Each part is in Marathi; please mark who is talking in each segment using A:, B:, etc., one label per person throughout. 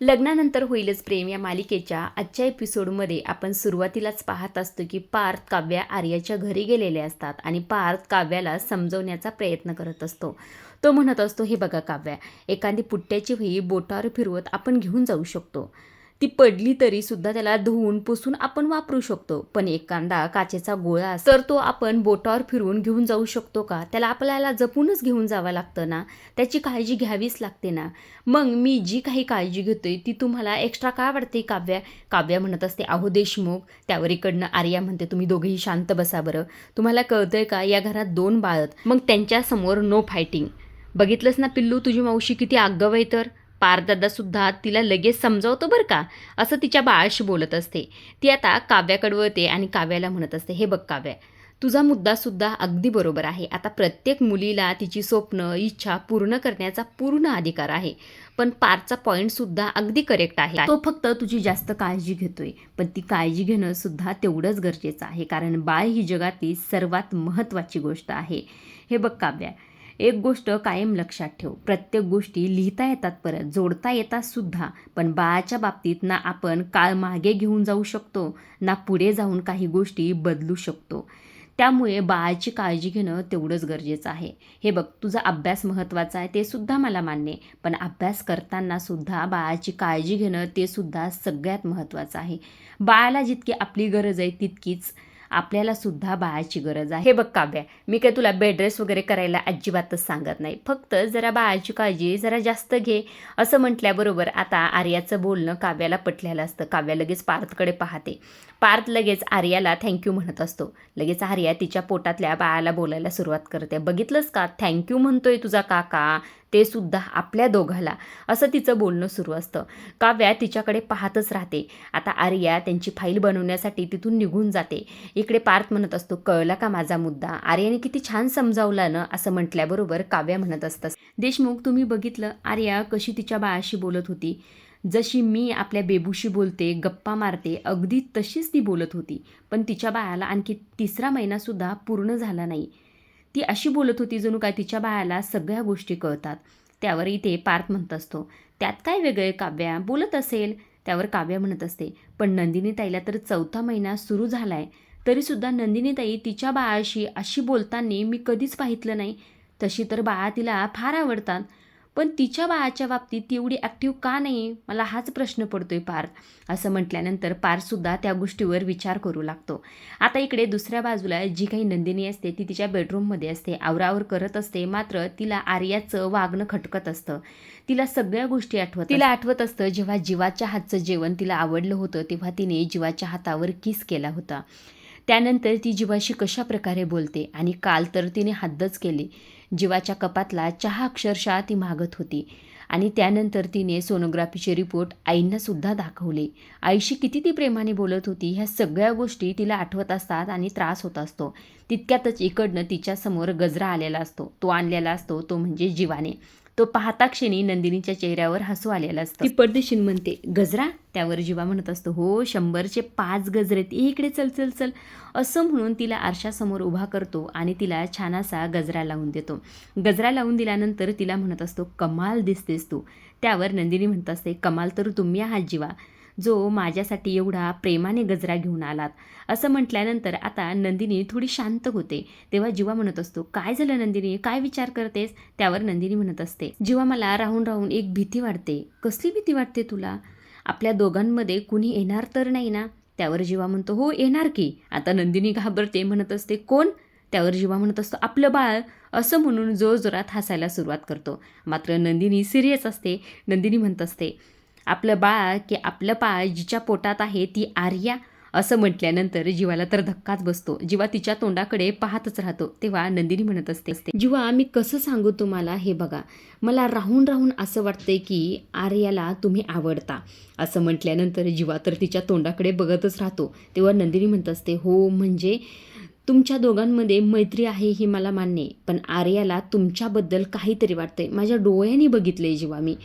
A: लग्नानंतर होईलच प्रेम या मालिकेच्या आजच्या एपिसोडमध्ये आपण सुरुवातीलाच पाहत असतो की पार्थ काव्या आर्याच्या घरी गेलेले असतात आणि पार्थ काव्याला समजवण्याचा प्रयत्न करत असतो. तो म्हणत असतो, हे बघा काव्या, एखादी पुट्ट्याची वही बोटावर फिरवत आपण घेऊन जाऊ शकतो. ती पडली तरी सुद्धा त्याला धुवून पुसून आपण वापरू शकतो. पण एखादा काचेचा गोळा असेल तर तो आपण बोटावर फिरवून घेऊन जाऊ शकतो का? त्याला आपल्याला जपूनच घेऊन जावं लागतं ना, त्याची काळजी घ्यावीच लागते ना. मग मी जी काही काळजी घेतोय ती तुम्हाला एक्स्ट्रा का वाटते काव्या? काव्या म्हणत असते, अहो देशमुख. त्यावर इकडनं आर्या म्हणते, तुम्ही दोघेही शांत बसा बरं. तुम्हाला कळतंय का, या घरात 2 बाळत, मग त्यांच्यासमोर नो फायटिंग. बघितलंस ना पिल्लू, तुझी मावशी किती आगाऊ आहे. तर पारदादासुद्धा तिला लगेच समजावतो बरं का, असं तिच्या बाळाशी बोलत असते. ती आता काव्याकडे वळते आणि काव्याला म्हणत असते, हे बघ काव्या, तुझा मुद्दासुद्धा अगदी बरोबर आहे. आता प्रत्येक मुलीला तिची स्वप्न इच्छा पूर्ण करण्याचा पूर्ण अधिकार आहे. पण पारचा पॉईंटसुद्धा अगदी करेक्ट आहे. तो फक्त तुझी जास्त काळजी घेतोय, पण ती काळजी घेणं सुद्धा तेवढंच गरजेचं आहे, कारण बाळ ही जगातली सर्वात महत्त्वाची गोष्ट आहे. हे बघ काव्या, एक गोष्ट कायम लक्षात ठेव, प्रत्येक गोष्टी लिहिता येतात, परत जोडता येतात सुद्धा. पण बाळाच्या बाबतीत ना आपण काळ मागे घेऊन जाऊ शकतो, ना पुढे जाऊन काही गोष्टी बदलू शकतो. त्यामुळे बाळाची काळजी घेणं तेवढंच गरजेचं आहे. हे बघ, तुझा अभ्यास महत्त्वाचा आहे, ते सुद्धा मला मान्य आहे. पण अभ्यास करताना सुद्धा बाळाची काळजी घेणं ते सुद्धा सगळ्यात महत्त्वाचं आहे. बाळाला जितकी आपली गरज आहे तितकीच आपल्याला सुद्धा बाळाची गरज आहे. हे बघ काव्या, मी काय तुला बेड रेस्ट वगैरे करायला अजिबातच सांगत नाही. फक्त जरा बाळाची काळजी जरा जास्त घे. असं म्हटल्याबरोबर आता आर्याचं बोलणं काव्याला पटलेलं असतं. काव्या लगेच पार्थकडे पाहते. पार्थ लगेच आर्याला थँक्यू म्हणत असतो. लगेच आर्या तिच्या पोटातल्या बाळाला बोलायला सुरुवात करते. बघितलंस का, थँक्यू म्हणतोय तुझा काका, ते सुद्धा आपल्या दोघाला, असं तिचं बोलणं सुरू असतं. काव्या तिच्याकडे पाहतच राहते. आता आर्या त्यांची फाईल बनवण्यासाठी तिथून निघून जाते. इकडे पार्थ म्हणत असतो, कळला का माझा मुद्दा? आर्याने किती छान समजावला ना, असं म्हटल्याबरोबर काव्या म्हणत असतं, देशमुख, तुम्ही बघितलं आर्या कशी तिच्या बाळाशी बोलत होती. जशी मी आपल्या बेबूशी बोलते, गप्पा मारते, अगदी तशीच ती बोलत होती. पण तिच्या बाळाला आणखी 3रा महिनासुद्धा पूर्ण झाला नाही. ती अशी बोलत होती जणू काय तिच्या बाळाला सगळ्या गोष्टी कळतात. त्यावर इथे पार्थ म्हणत असतो, त्यात काय वेगळे काव्या, बोलत असेल. त्यावर काव्या म्हणत असते, पण नंदिनी ताईला तर 4था महिना सुरू झाला आहे, तरीसुद्धा नंदिनी ताई तिच्या बाळाशी अशी बोलताना मी कधीच पाहितलं नाही. तशी तर बाळा तिला फार आवडतात, पण तिच्या बाळाच्या बाबतीत ती एवढी ॲक्टिव्ह का नाही, मला हाच प्रश्न पडतोय पार्थ. असं म्हटल्यानंतर पार्थसुद्धा त्या गोष्टीवर विचार करू लागतो. आता इकडे दुसऱ्या बाजूला जी काही नंदिनी असते ती तिच्या बेडरूममध्ये असते, आवरावर करत असते. मात्र तिला आर्याचं वागणं खटकत असतं. तिला सगळ्या गोष्टी आठवत असतं जेव्हा जीवाच्या हातचं जेवण तिला आवडलं होतं, तेव्हा तिने जीवाच्या हातावर किस केला होता. त्यानंतर ती जीवाशी कशा प्रकारे बोलते, आणि काल तर तिने हद्दच केली. जीवाच्या कपातला चहा अक्षरशः ती मागत होती. आणि त्यानंतर तिने सोनोग्राफीचे रिपोर्ट आईंनासुद्धा दाखवले. आईशी किती ती प्रेमाने बोलत होती. ह्या सगळ्या गोष्टी तिला आठवत असतात आणि त्रास होत असतो. तितक्यातच इकडनं तिच्यासमोर गजरा आलेला असतो. तो आणलेला असतो तो म्हणजे जीवाने. तो पाहता क्षणी नंदिनीच्या चेहऱ्यावर हसू आलेलं असतं. ती पडदेशीन म्हणते, गजरा? त्यावर जीवा म्हणत असतो, हो, 100चे 5 गजरे. इकडे चल चल चल, असं म्हणून तिला आरशासमोर उभा करतो आणि तिला छान असा गजरा लावून देतो. गजरा लावून दिल्यानंतर तिला म्हणत असतो, कमाल दिसतेस तू. त्यावर नंदिनी म्हणत असते, कमाल तर तुम्ही आहात जीवा, जो माझ्यासाठी एवढा प्रेमाने गजरा घेऊन आलात. असं म्हटल्यानंतर आता नंदिनी थोडी शांत होते. तेव्हा जीवा म्हणत असतो, काय झालं नंदिनी, काय विचार करतेस? त्यावर नंदिनी म्हणत असते, जीवा, मला राहून राहून एक भीती वाटते. कसली भीती वाटते तुला? आपल्या दोघांमध्ये कुणी येणार तर नाही ना? त्यावर जीवा म्हणतो, हो येणार की. आता नंदिनी घाबरते, म्हणत असते, कोण? त्यावर जीवा म्हणत असतो, आपलं बाळ. असं म्हणून जोरजोरात हसायला सुरुवात करतो. मात्र नंदिनी सिरियस असते. नंदिनी म्हणत असते, आपलं बाळ की आपलं बाळ जिच्या पोटात आहे ती आर्या? असं म्हटल्यानंतर जीवाला तर धक्काच बसतो. जीवा तिच्या तोंडाकडे पाहतच राहतो. तेव्हा नंदिनी म्हणत असते, जीवा, मी कसं सांगू तुम्हाला, हे बघा, मला राहून राहून असं वाटतंय की आर्याला तुम्ही आवडता. असं म्हटल्यानंतर जीवा तर तिच्या तोंडाकडे बघतच राहतो. तेव्हा नंदिनी म्हणत असते, हो, म्हणजे तुमच्या दोघांमध्ये मैत्री आहे ही मला मान्य आहे, पण आर्याला तुमच्याबद्दल काहीतरी वाटतंय. माझ्या डोळ्यांनी बघितलंय जीवा मी.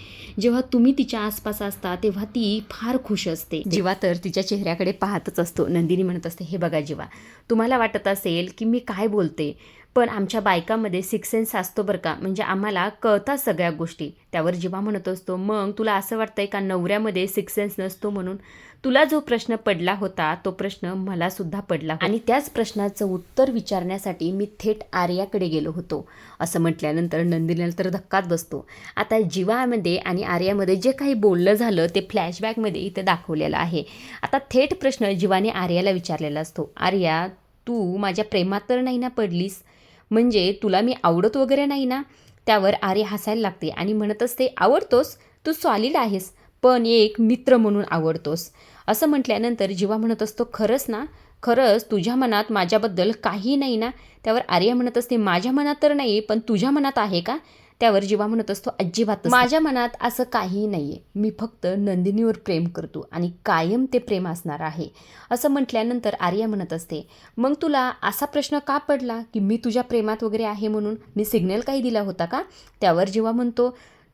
A: जेव्हा तुम्ही तिच्या आसपास असता तेव्हा ती फार खुश असते. जीवा तर तिच्या चेहऱ्याकडे पाहतच असतो. नंदिनी म्हणत असते, हे बघा जीवा, तुम्हाला वाटत असेल की मी काय बोलते, पण आमच्या बायकामध्ये सिक्स सेन्स असतो बरं का, म्हणजे आम्हाला कळतात सगळ्या गोष्टी. त्यावर जीवा म्हणत असतो, मग तुला असं वाटतंय का नवऱ्यामध्ये सिक्स सेन्स नसतो म्हणून? तुला जो प्रश्न पडला होता तो प्रश्न मला सुद्धा पडला होता आणि त्याच प्रश्नाचं उत्तर विचारण्यासाठी मी थेट आर्याकडे गेलो होतो. असं म्हटल्यानंतर नंदिनीला तर धक्काच बसतो. आता जीवामध्ये आणि आर्यामध्ये जे काही बोललं झालं ते फ्लॅशबॅकमध्ये इथे दाखवलेलं आहे. आता थेट प्रश्न जीवाने आर्याला विचारलेला असतो, आर्या तू माझ्या प्रेमात तर नाही ना पडलीस? म्हणजे तुला मी आवडत वगैरे नाही ना? त्यावर आर्या हसायला लागते आणि म्हणत असते, आवडतोस, तू सॉलिड आहेस, पण एक मित्र म्हणून आवडतोस. असं म्हटल्यानंतर जीवा म्हणत असतो, खरंच ना? खरंच तुझ्या मनात माझ्याबद्दल काही नाही ना? त्यावर आर्या म्हणत असते, माझ्या मनात तर नाही, पण तुझ्या मनात आहे का? त्यावर जीवा म्हणत असतो, अजिबातच माझ्या मनात असं काहीही नाही आहे. मी फक्त नंदिनीवर प्रेम करतो आणि कायम ते प्रेम असणार आहे. असं म्हटल्यानंतर आर्या म्हणत असते, मग तुला असा प्रश्न का पडला की मी तुझ्या प्रेमात वगैरे आहे म्हणून? मी सिग्नल काही दिला होता का? त्यावर जीवा म्हणतो,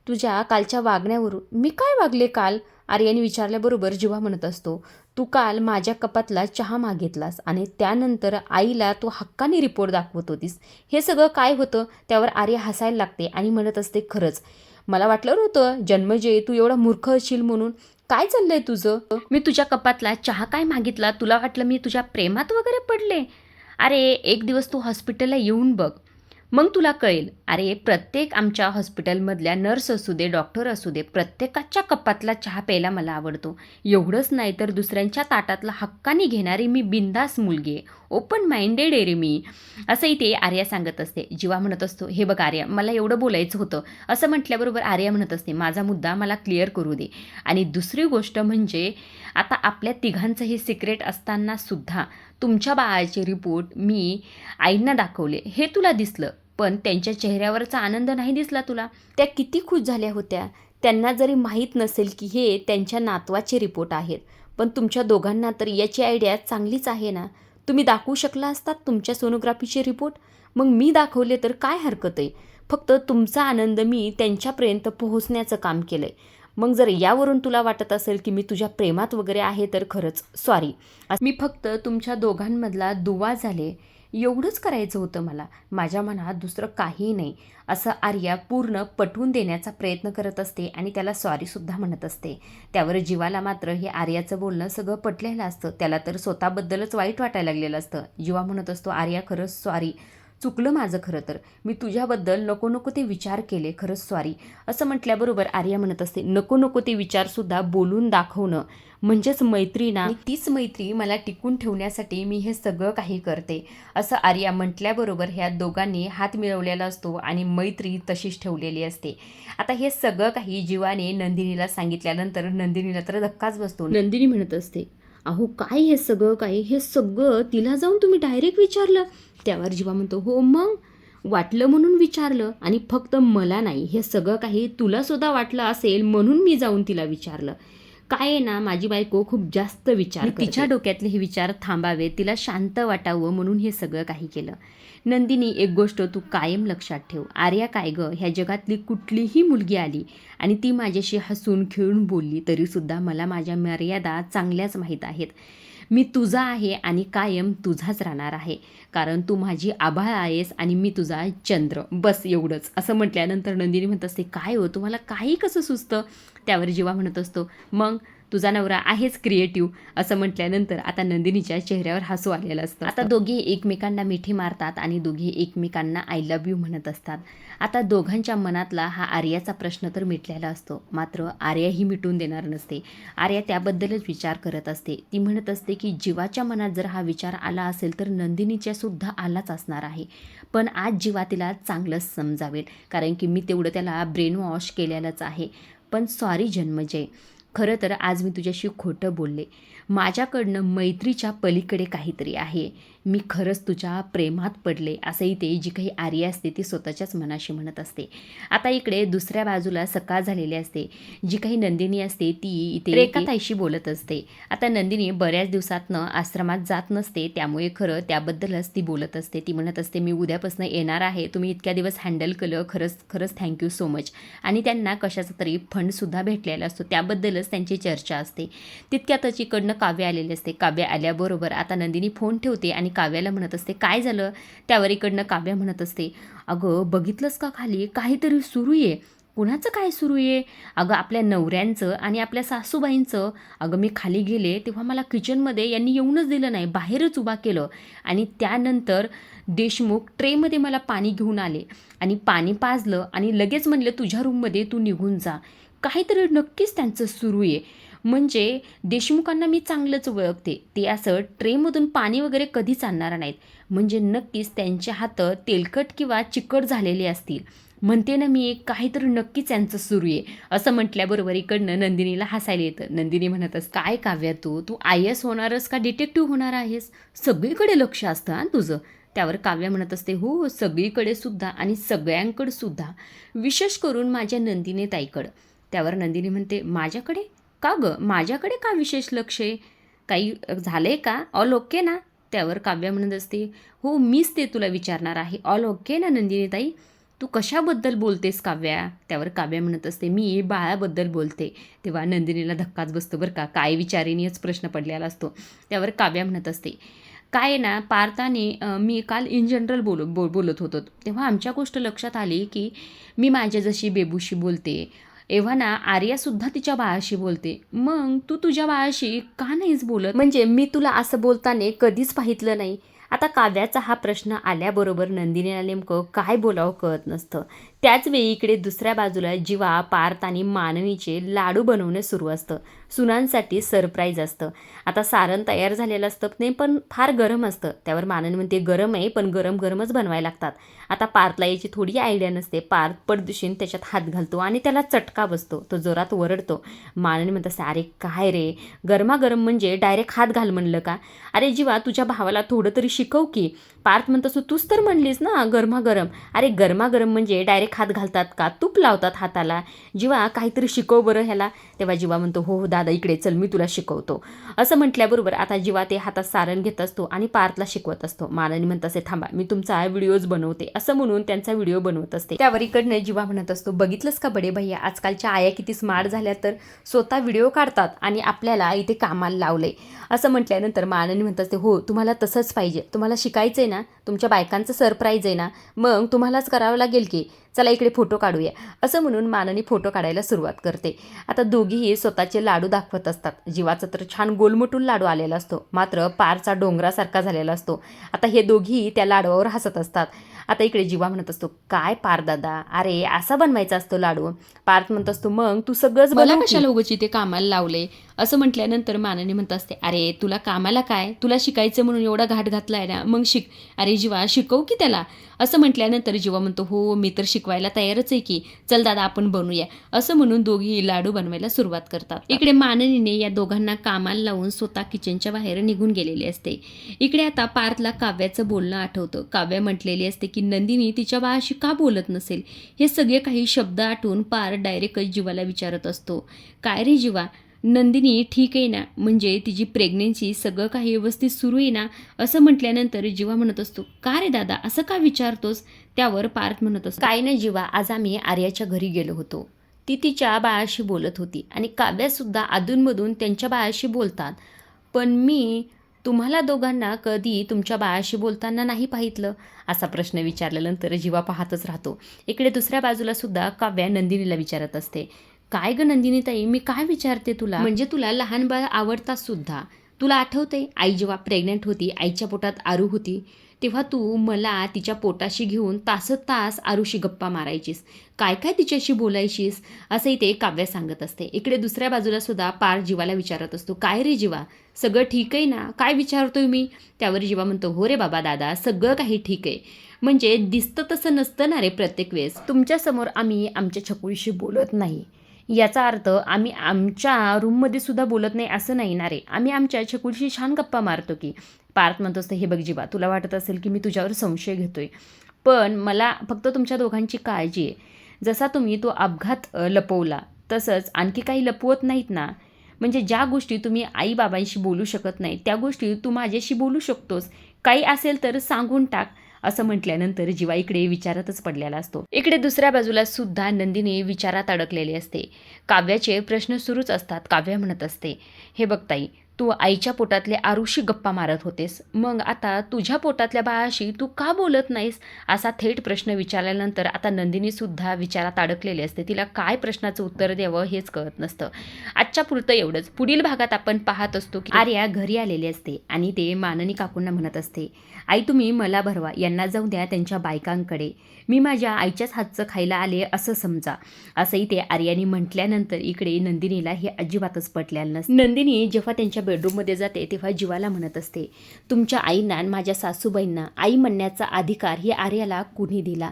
A: तुझ्या कालच्या वागण्यावरून. मी काय वागले काल? आर्याने विचारल्याबरोबर जीवा म्हणत असतो, तू काल माझ्या कपातला चहा मागितलास आणि त्यानंतर आईला तू हक्काने रिपोर्ट दाखवत होतीस. हे सगळं काय होतं? त्यावर आर्या हसायला लागते आणि म्हणत असते, खरंच मला वाटलं नव्हतं जन्मजय तू एवढा मूर्ख असशील म्हणून. काय चाललंय तुझं? मी तुझ्या कपातला चहा काय मागितला? तुला वाटलं मी तुझ्या प्रेमात वगैरे पडले? अरे एक दिवस तू हॉस्पिटलला येऊन बघ, मग तुला कळेल. अरे प्रत्येक आमच्या हॉस्पिटलमधल्या नर्स असू दे, डॉक्टर असू दे, प्रत्येकाच्या कपातला चहा प्यायला मला आवडतो. एवढंच नाही तर दुसऱ्यांच्या ताटातला हक्काने घेणारी मी बिंदास मुलगी आहे, ओपन माइंडेड आहे रे मी. असंही ते आर्या सांगत असते. जीवा म्हणत असतो, हे बघ आर्या, मला एवढं बोलायचं होतं. असं म्हटल्याबरोबर आर्या म्हणत असते, माझा मुद्दा मला क्लिअर करू दे. आणि दुसरी गोष्ट म्हणजे आता आपल्या तिघांचं हे सिक्रेट असताना सुद्धा तुमच्या बाळाचे रिपोर्ट मी आईंना दाखवले, हे तुला दिसलं, पण त्यांच्या चेहऱ्यावरचा आनंद नाही दिसला तुला. त्या किती खुश झाल्या होत्या. त्यांना जरी माहीत नसेल की हे त्यांच्या नातवाचे रिपोर्ट आहेत, पण तुमच्या दोघांना तर याची आयडिया चांगलीच आहे ना. तुम्ही दाखवू शकला असतात तुमच्या सोनोग्राफीचे रिपोर्ट. मग मी दाखवले तर काय हरकत आहे? फक्त तुमचा आनंद मी त्यांच्यापर्यंत पोहोचण्याचं काम केलं आहे. मग जर यावरून तुला वाटत असेल की मी तुझ्या प्रेमात वगैरे आहे तर खरंच सॉरी. मी फक्त तुमच्या दोघांमधला दुवा झाले, एवढंच करायचं होतं मला. माझ्या मनात दुसरं काहीही नाही. असं आर्या पूर्ण पटवून देण्याचा प्रयत्न करत असते आणि त्याला सॉरीसुद्धा म्हणत असते. त्यावर जीवाला मात्र हे आर्याचं बोलणं सगळं पटलेलं असतं. त्याला तर स्वतःबद्दलच वाईट वाटायला लागलेलं असतं. जीवा म्हणत असतो, आर्या खरंच सॉरी, चुकलं माझं. खरं तर मी तुझ्याबद्दल नको नको ते विचार केले, खरंच सॉरी. असं म्हटल्याबरोबर आर्या म्हणत असते, नको नको ते विचारसुद्धा बोलून दाखवणं म्हणजेच मैत्री ना, आणि तीच मैत्री मला टिकून ठेवण्यासाठी मी हे सगळं काही करते. असं आर्या म्हटल्याबरोबर ह्या दोघांनी हात मिळवलेला असतो आणि मैत्री तशीच ठेवलेली असते. आता हे सगळं काही जीवाने नंदिनीला सांगितल्यानंतर नंदिनीला तर धक्काच बसतो. नंदिनी म्हणत असते, अहो काय हे सगळं काय? हे सगळं तिला जाऊन तुम्ही डायरेक्ट विचारलं? त्यावर जीवा म्हणतो, हो मग वाटलं म्हणून विचारलं, आणि फक्त मला नाही, हे सगळं काही तुलासुद्धा वाटलं असेल म्हणून मी जाऊन तिला विचारलं. काय आहे ना, माझी बायको खूप जास्त विचार करते. तिच्या डोक्यातले हे विचार थांबावे, तिला शांत वाटावं म्हणून हे सगळं काही केलं. नंदिनी एक गोष्ट तू कायम लक्षात ठेव, आर्या काय गं, ह्या जगातली कुठलीही मुलगी आली आणि ती माझ्याशी हसून खेळून बोलली तरीसुद्धा मला माझ्या मर्यादा चांगल्याच माहीत आहेत. मी तुझा आहे आणि कायम तुझाच राहणार आहे, कारण तू माझी आभाळ आहेस आणि मी तुझा चंद्र, बस एवढंच. असं म्हटल्यानंतर नंदिनी म्हणत असते, काय हो तुम्हाला काही कसं सुचतं? त्यावर जीवा म्हणत असतो, मग तुझा नवरा आहेच क्रिएटिव्ह. असं म्हटल्यानंतर आता नंदिनीच्या चेहऱ्यावर हसू आलेलं असतं. आता दोघे एकमेकांना मिठी मारतात आणि दोघे एकमेकांना आय लव्ह यू म्हणत असतात. आता दोघांच्या मनातला हा आर्याचा प्रश्न तर मिटलेला असतो, मात्र आर्याही मिटून देणार नसते. आर्या त्याबद्दलच विचार करत असते. ती म्हणत असते की जीवाच्या मनात जर हा विचार आला असेल तर नंदिनीच्या सुद्धा आलाच असणार आहे, पण आज जीवा तिला चांगलंच समजावेल, कारण की मी तेवढं त्याला ब्रेन वॉश केलेलंच आहे. पण सॉरी जन्मजय, खरं तर आज मी तुझ्याशी खोटं बोलले. माझ्याकडनं मैत्रीच्या पलीकडे काहीतरी आहे. मी खरंच तुझ्या प्रेमात पडले, असंही ते जी काही आर्या असते ती स्वतःच्याच मनाशी म्हणत असते. आता इकडे दुसऱ्या बाजूला सकाळ झालेली असते. जी काही नंदिनी असते ती इथे रेखाताईशी बोलत असते. आता नंदिनी बऱ्याच दिवसातनं आश्रमात जात नसते, त्यामुळे खरं त्याबद्दलच ती बोलत असते. ती म्हणत असते, मी उद्यापासून येणार आहे, तुम्ही इतक्या दिवस हँडल केलं, खरंच खरंच थँक्यू सो मच. आणि त्यांना कशाचा तरी फंडसुद्धा भेटलेला असतो, त्याबद्दलच फोनवरच त्यांची चर्चा असते. तितक्यातच इकडनं काव्य आलेली असते. काव्य आल्याबरोबर आता नंदिनी फोन ठेवते आणि काव्याला म्हणत असते, काय झालं? त्यावर इकडनं काव्य म्हणत असते, अगं बघितलंस का खाली काहीतरी सुरू आहे. कुणाचं काय सुरू आहे? अगं आपल्या नवऱ्यांचं आणि आपल्या सासूबाईंचं. अगं मी खाली गेले तेव्हा मला किचनमध्ये यांनी येऊनच दिलं नाही, बाहेरच उभा केलं आणि त्यानंतर देशमुख ट्रेमध्ये मला पाणी घेऊन आले आणि पाणी पाजलं आणि लगेच म्हणलं तुझ्या रूममध्ये तू निघून जा. काहीतरी नक्कीच त्यांचं सुरू आहे. म्हणजे देशमुखांना मी चांगलंच ओळखते. ते असं ट्रेमधून पाणी वगैरे कधीच आणणार नाहीत. म्हणजे नक्कीच त्यांचे हात तेलकट किंवा चिकट झालेले असतील. म्हणते ना मी काहीतरी नक्कीच यांचं सुरू आहे. असं म्हटल्याबरोबर इकडनं नंदिनीला हसायला येतं. नंदिनी म्हणतच, काय काव्या तू IAS होणारच का डिटेक्टिव्ह होणार आहेस? सगळीकडे लक्ष असतं हां तुझं. त्यावर काव्या म्हणत असते, हो सगळीकडे सुद्धा आणि सगळ्यांकडे सुद्धा, विशेष करून माझ्या नंदिनी ताईकडं. त्यावर नंदिनी म्हणते, माझ्याकडे का गं? माझ्याकडे का विशेष लक्ष आहे? काही झालं आहे का? ऑल ओके ना? त्यावर काव्या म्हणत असते, हो मीच ते तुला विचारणार आहे. ऑल ओके ना नंदिनी ताई? तू कशाबद्दल बोलतेस काव्या? त्यावर काव्या म्हणत असते, मी बाळाबद्दल बोलते. तेव्हा नंदिनीला धक्काच बसतो बरं का, काय विचारीनीच प्रश्न पडलेला असतो. त्यावर काव्या म्हणत असते, काय आहे ना पार्थाने मी काल इन जनरल बोलत होतो तेव्हा आमच्या गोष्ट लक्षात आली की मी माझ्या जशी बेबूशी बोलते एव्हा ना आर्यासुद्धा तिच्या बाळाशी बोलते. मग तू तुझ्या बाळाशी का नाहीच बोलत? म्हणजे मी तुला असं बोलताना कधीच पाहितलं नाही. आता काव्याचा हा प्रश्न आल्याबरोबर नंदिनीला नेमकं काय बोलावं कळत नसतं. त्याचवेळी इकडे दुसऱ्या बाजूला जीवा, पार्थ आणि मानवीचे लाडू बनवणं सुरू असतं. सुनांसाठी सरप्राईज असतं. आता सारण तयार झालेलं असतं ते पण फार गरम असतं. त्यावर मानवी म्हणते, गरम आहे पण गरमच बनवायला लागतात. आता पार्थला याची थोडी आयडिया नसते. पार्थ पडदिशीन त्याच्यात हात घालतो आणि त्याला चटका बसतो. तो जोरात वरडतो. मानवी म्हणत असते, अरे काय रे, गरमागरम म्हणजे डायरेक्ट हात घाल म्हणलं का? अरे जीवा तुझ्या भावाला थोडं तरी शिकव की. पार्थ म्हणत असतो, तूच तर म्हणलीस ना गरमागरम. अरे गरमागरम म्हणजे डायरेक्ट हात घालतात का? तूप लावतात हाताला. जीवा काहीतरी शिकव बरं ह्याला. तेव्हा जीवा म्हणतो, हो दादा इकडे चल मी तुला शिकवतो. असं म्हटल्याबरोबर आता जीवा ते हातात सारण घेत असतो आणि पार्थला शिकवत असतो. मानवी म्हणत असते, थांबा मी तुमचा व्हिडिओज बनवते. असं म्हणून त्यांचा व्हिडिओ बनवत असते. त्यावर इकडनं जीवा म्हणत असतो, बघितलंस का बडे भैया, आजकालच्या आया किती स्मार्ट झाल्या, तर स्वतः व्हिडिओ काढतात आणि आपल्याला इथे कामाला लावले. असं म्हटल्यानंतर मानवी म्हणत असते, हो तुम्हाला तसंच पाहिजे. तुम्हाला शिकायचं आहे ना, तुमच्या बायकांचं सरप्राईज आहे ना, मग तुम्हालाच करावं लागेल की. चला इकडे फोटो काढूया. असं म्हणून मानवी फोटो काढायला सुरुवात करते. आता दोघीही स्वतःचे लाडू दाखवत असतात. जीवाचा तर छान गोलमटून लाडू आलेला असतो, मात्र पारचा डोंगरासारखा झालेला असतो. आता हे दोघीही त्या लाडूवर हसत असतात. आता इकडे जीवा म्हणत असतो, काय पार दादा, अरे असा बनवायचा असतो लाडू. पार्थ म्हणत असतो, मग तू सगळंच मला कशाला उगाच इथे कामाला लावले? असं म्हटल्यानंतर मानवी म्हणत असते, अरे तुला कामाला काय, तुला शिकायचं म्हणून एवढा घाट घातलाय ना, मग शिक. अरे जीवा शिकव की त्याला. असं म्हटल्यानंतर जीवा म्हणतो, हो मी तर शिकवायला तयारच आहे की, चल दादा आपण बनवूया. असं म्हणून दोघी लाडू बनवायला सुरुवात करतात. इकडे माननीने या दोघांना कामाला लावून स्वतः किचनच्या बाहेर निघून गेलेली असते. इकडे आता पार्थला काव्याचं बोलणं आठवतं. काव्या म्हटलेली असते की नंदिनी तिच्या बाळाशी का बोलत नसेल. हे सगळे काही शब्द आठवून पार्थ डायरेक्टच जीवाला विचारत असतो, काय रे जीवा, नंदिनी ठीक आहे ना, म्हणजे तिची प्रेग्नेन्सी सगळं काही व्यवस्थित सुरू आहे ना? असं म्हटल्यानंतर जीवा म्हणत असतो, का रे दादा असं का विचारतोस? त्यावर पार्थ म्हणत असतो, काय नाही जीवा, आज आम्ही आर्याच्या घरी गेलो होतो. ती तिच्या बाळाशी बोलत होती आणि काव्यासुद्धा अधूनमधून त्यांच्या बाळाशी बोलतात. पण मी तुम्हाला दोघांना कधी तुमच्या बाळाशी बोलताना नाही पाहितलं. असा प्रश्न विचारल्यानंतर जीवा पाहतच राहतो. इकडे दुसऱ्या बाजूला सुद्धा काव्या नंदिनीला विचारत असते, काय ग नंदिनी ताई, मी काय विचारते तुला, म्हणजे तुला लहान बाळ आवडतात सुद्धा. तुला आठवते आई जेव्हा प्रेग्नंट होती, आईच्या पोटात आरू होती, तेव्हा तू मला तिच्या पोटाशी घेऊन तास आरूशी गप्पा मारायचीस, काय काय तिच्याशी बोलायचीस, असंही ते काव्य सांगत असते. इकडे दुसऱ्या बाजूला सुद्धा पार्थ जीवाला विचारत असतो, काय रे जीवा, सगळं ठीक आहे ना, काय विचारतोय मी? त्यावर जीवा म्हणतो, हो रे बाबा दादा, सगळं काही ठीक आहे. म्हणजे दिसतं तसं नसतं ना रे प्रत्येक वेळेस. तुमच्यासमोर आम्ही आमच्या छकुलीशी बोलत नाही, याचा अर्थ आम्ही आमच्या रूममध्ये सुद्धा बोलत नाही असं नाही ना रे. आम्ही आमच्या छकुलीशी छान गप्पा मारतो की. पार्थ म्हणतो असतं, हे बघ जीवा, तुला वाटत असेल की मी तुझ्यावर संशय घेतोय, पण मला फक्त तुमच्या दोघांची काळजी आहे. जसा तुम्ही तो अपघात लपवला, तसंच आणखी काही लपवत नाहीत ना. म्हणजे ज्या गोष्टी तुम्ही आईबाबांशी बोलू शकत नाही, त्या गोष्टी तू माझ्याशी बोलू शकतोस. काही असेल तर सांगून टाक. असं म्हटल्यानंतर जीवा इकडे विचारातच पडलेला असतो. इकडे दुसऱ्या बाजूला सुद्धा नंदिनी विचारात अडकलेली असते. काव्याचे प्रश्न सुरूच असतात. काव्य म्हणत असते, हे बघ ताई, तू आईच्या पोटातले आरुषी गप्पा मारत होतेस, मग आता तुझ्या पोटातल्या बाळाशी तू का बोलत नाहीस? असा थेट प्रश्न विचारल्यानंतर आता नंदिनी सुद्धा विचारात अडकलेली असते. तिला काय प्रश्नाचं उत्तर द्यावं हेच कळत नसतं. आजच्या पुरतं एवढंच. पुढील भागात आपण पाहत असतो की आर्या घरी आलेली असते आणि ते माननी काकूंना म्हणत असते, आई तुम्ही मला भरवा, यांना जाऊ द्या त्यांच्या बायकांकडे, मी माझ्या आईच्याच हातचं खायला आले असं समजा. असंही ते आर्याने म्हटल्यानंतर इकडे नंदिनीला हे अजिबातच पटलेलं नसतं. नंदिनी जेव्हा त्यांच्या बेडरूममध्ये जाते तेव्हा जीवाला म्हणत असते, तुमच्या आईंना आणि माझ्या सासूबाईंना आई म्हणण्याचा अधिकार ही आर्याला कुणी दिला?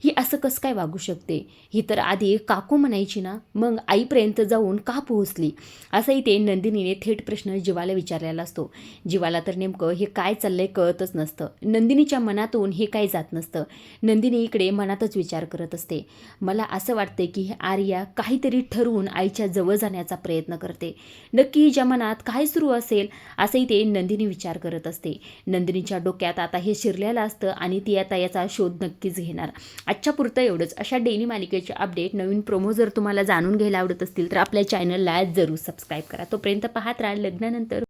A: ही असं कसं काय वागू शकते? ही तर आधी काकू म्हणायची ना, मग आईपर्यंत जाऊन का पोहोचली? असंही ते नंदिनीने थेट प्रश्न जीवाला विचारलेला असतो. जीवाला तर नेमकं हे काय चाललंय कळतच नसतं. नंदिनीच्या मनातून हे काय जात नसतं. नंदिनी इकडे मनातच विचार करत असते, मला असं वाटते की आर्या काहीतरी ठरवून आईच्या जवळ जाण्याचा प्रयत्न करते. नक्की हिच्या मनात काय सुरू असेल असंही ते नंदिनी विचार करत असते. नंदिनीच्या डोक्यात आता हे शिरलेलं असतं आणि ती आता याचा शोध नक्कीच घेणार. आजच्या पुरतं एवढंच. अशा डेली मालिकेचे अपडेट, नवीन प्रोमो जर तुम्हाला जाणून घ्यायला आवडत असतील तर आपल्या चॅनलला जरूर सबस्क्राईब करा. तोपर्यंत पाहत राहा लग्नानंतर